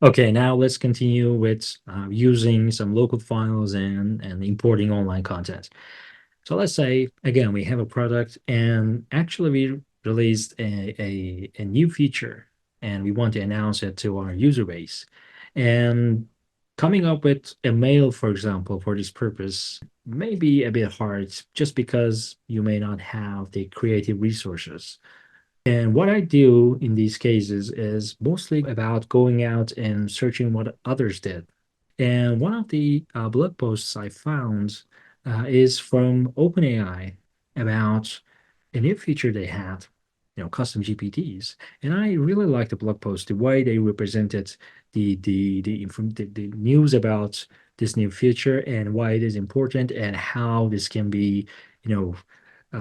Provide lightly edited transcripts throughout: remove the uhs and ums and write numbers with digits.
Okay, now let's continue with using some local files and importing online content. So let's say, again, we have a product and actually we released a new feature and we want to announce it to our user base. And coming up with a mail, for example, for this purpose may be a bit hard just because you may not have the creative resources. And what I do in these cases is mostly about going out and searching what others did. And one of the blog posts I found is from OpenAI about a new feature they had, custom GPTs. And I really liked the blog post, the way they represented the news about this new feature and why it is important and how this can be, you know,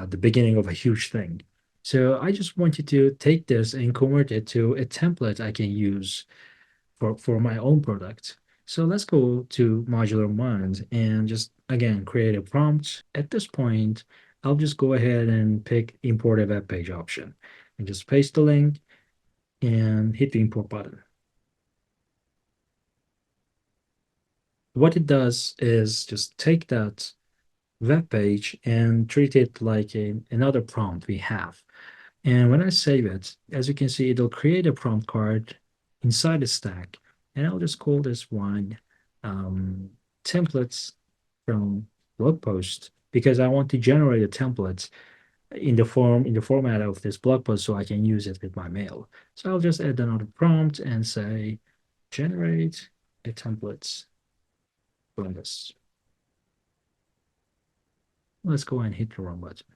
the beginning of a huge thing. So I just wanted to take this and convert it to a template I can use for my own product. So let's go to ModularMind and just again create a prompt. At this point, I'll just go ahead and pick import a web page option and just paste the link and hit the import button. What it does is just take that web page and treat it like another prompt we have. And when I save it, as you can see, it'll create a prompt card inside the stack. And I'll just call this one um, templates from blog post because I want to generate a template in the format of this blog post so I can use it with my mail. So I'll just add another prompt and say generate a template from this. Let's go and hit the run button.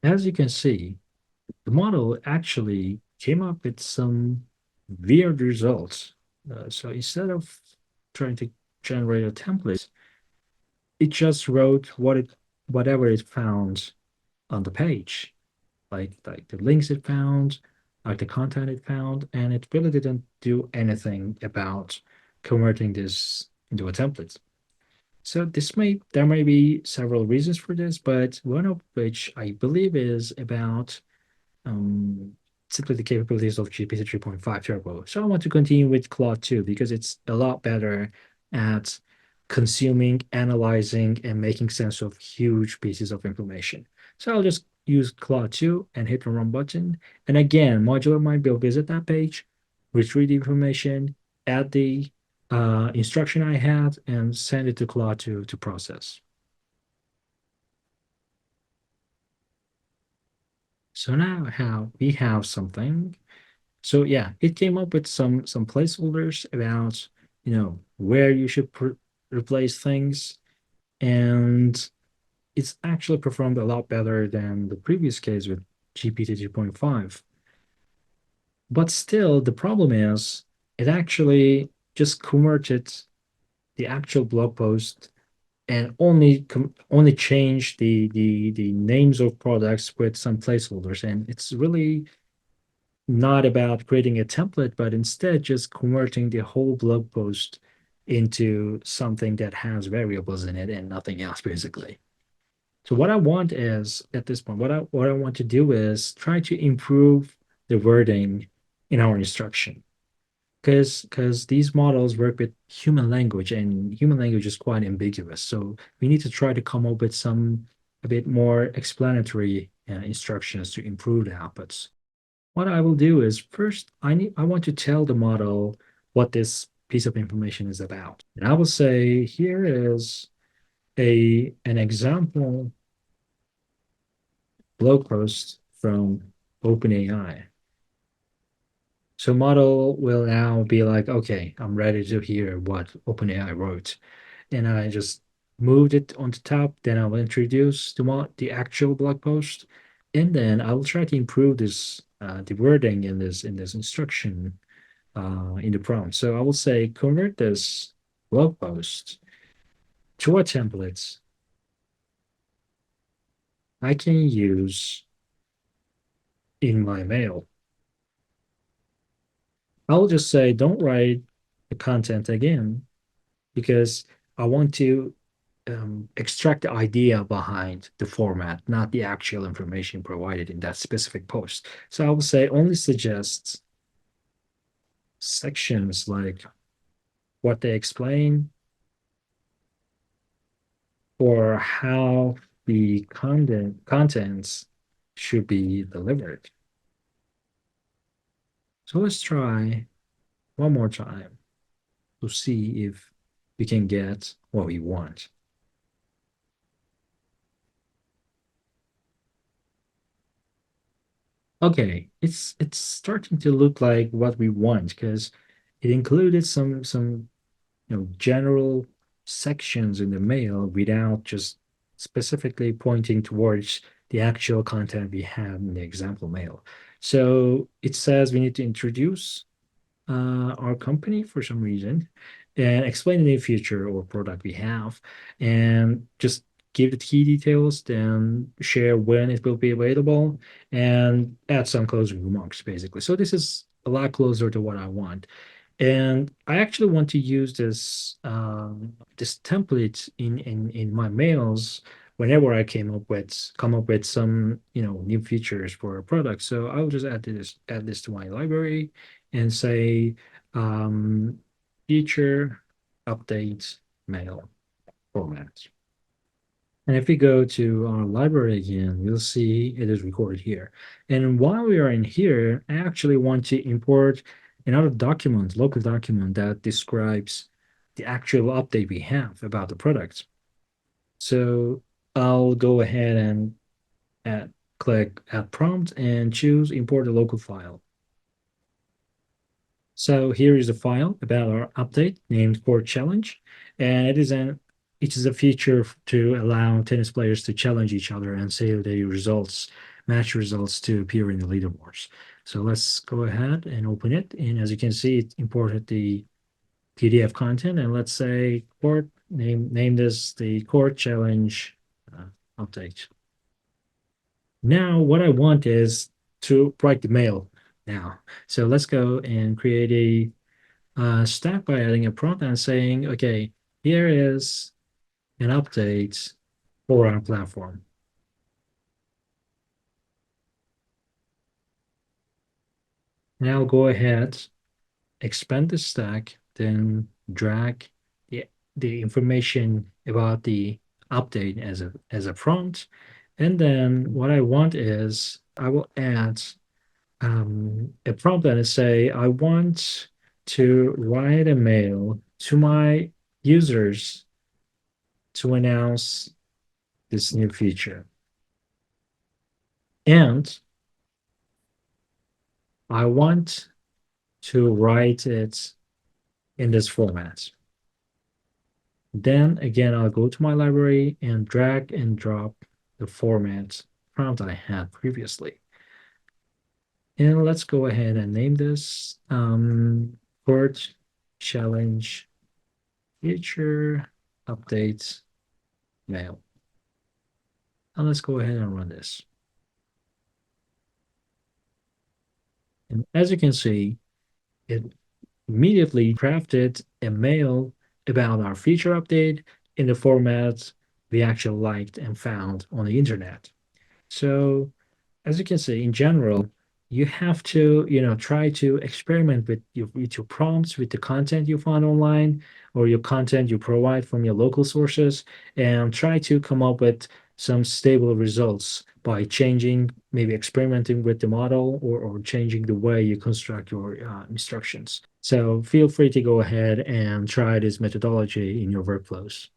As you can see, the model actually came up with some weird results. So instead of trying to generate a template, it just wrote whatever it found on the page, like the links it found, like the content it found, and it really didn't do anything about converting this into a template. So there may be several reasons for this, but one of which I believe is about um, simply the capabilities of GPT 3.5 Turbo. So I want to continue with Claude 2 because it's a lot better at consuming, analyzing, and making sense of huge pieces of information. So I'll just use Claude 2 and hit the run button. And again, ModularMind will visit that page, retrieve the information, add the instruction I had, and send it to Claude 2 to process. So now how we have something. So yeah, it came up with some placeholders about, where you should replace things, and it's actually performed a lot better than the previous case with GPT 2.5. But still, the problem is it actually just converted the actual blog post and only changed the names of products with some placeholders, and it's really not about creating a template, but instead just converting the whole blog post into something that has variables in it and nothing else, basically. So what I want is at this point, what I want to do is try to improve the wording in our instruction. Because these models work with human language and human language is quite ambiguous. So we need to try to come up with some a bit more explanatory instructions to improve the outputs. What I will do is first I want to tell the model what this piece of information is about. And I will say here is an example blog post from OpenAI. So model will now be like, okay, I'm ready to hear what OpenAI wrote. And I just moved it on the top. Then I'll introduce the actual blog post, and then I'll try to improve this the wording in this instruction in the prompt. So I will say convert this blog post to a template I can use in my mail. I'll just say don't write the content again because I want to extract the idea behind the format, not the actual information provided in that specific post. So I would say only suggest sections like what they explain or how the contents should be delivered. So let's try one more time to see if we can get what we want. Okay, it's starting to look like what we want because it included some general sections in the mail without just specifically pointing towards the actual content we have in the example mail. So it says we need to introduce our company for some reason and explain the new feature or product we have and just give the key details, then share when it will be available and add some closing remarks basically. So this is a lot closer to what I want. And I actually want to use this template in my mails whenever I come up with some new features for a product. So I'll just add this to my library and say um, feature update mail format. And if we go to our library again, you'll see it is recorded here. And while we are in here, I actually want to import another document, local document that describes the actual update we have about the product. So I'll go ahead and add, click add prompt and choose import a local file. So here is a file about our update named Court Challenge, and it is a feature to allow tennis players to challenge each other and say their match results to appear in the leaderboards. So let's go ahead and open it. And as you can see, it imported the PDF content. And let's say court name this the Court Challenge update. Now, what I want is to write the mail now. So let's go and create a stack by adding a prompt and saying, okay, here is an update for our platform. Now I'll go ahead, expand the stack, then drag the information about the update as a prompt. And then what I want is I will add a prompt and say, I want to write a mail to my users to announce this new feature. And I want to write it in this format. Then again, I'll go to my library and drag and drop the format prompt I had previously. And let's go ahead and name this Court Challenge Feature Update Mail. And let's go ahead and run this. And as you can see, it immediately crafted a mail about our feature update in the format we actually liked and found on the internet. So as you can see, in general, you have to, try to experiment with your prompts, with the content you find online or your content you provide from your local sources, and try to come up with some stable results by changing, maybe experimenting with the model or changing the way you construct your instructions. So feel free to go ahead and try this methodology in your workflows.